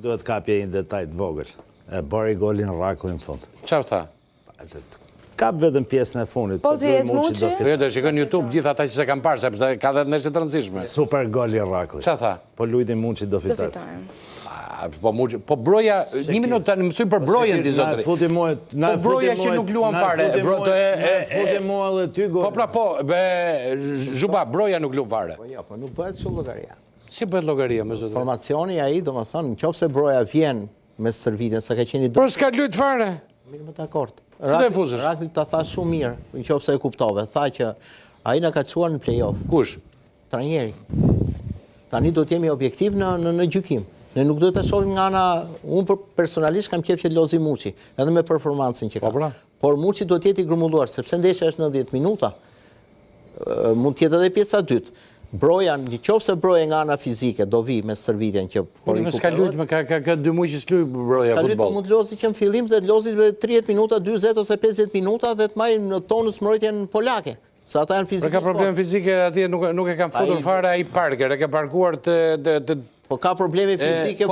Duhet kapje një detaj të vogël. E bëri golin Raku në fund. Çfarë tha? Kap vetëm pjesën e fundit. Po ti jetë Muçi? Jo, do shikoj në YouTube gjithë ata që se kanë parë, sepse ka dhe ndeshje të rëndësishme. Super gol i Rakut. Çfarë tha? Po luajti Muçi do fitojë. Po broja, një minutë tani më thuj për brojën ti zotëri. Po broja që nuk luan fare. Futi mua edhe ty gol. Po pra po, Zhuba, broja nuk luan fare. Po jo, po nuk bëhet kështu llogaria. Si bëhet llogaria me zotëri? Formacioni ai, domethënë, nëse broja vjen me stërvitjen, sa ka qenë Por s'ka luajt fare. Mirë, më dakord. Rakli ta tha shumë mirë, nëse e kuptove. Tha që ai na ka çuar në play-off. Kush? Trajneri. Tani do të jemi objektiv në gjykim. Ne nuk do të shohim nga ana, unë personalisht kam qejf që lozi Muçi, edhe me performancën që ka. Por Muçi do të jetë i grumbulluar, sepse ndeshja është 90 minuta. Mund të jetë edhe pjesa e dytë. Broja, nëse broja nga ana fizike do vi me stërvitjen që po i s'ka luajtur, ka 2 muaj që s'luaj broja futboll. Mund të lozi që në fillim dhe lozi 30 minuta, 40 ose 50 minuta dhe të marrë në tonës mbrojtjen polake. Sa ata janë fizikisht. Ka problem fizike atje, nuk e kanë futur fare ai Parker, e ka parkuar të po ka probleme fizike.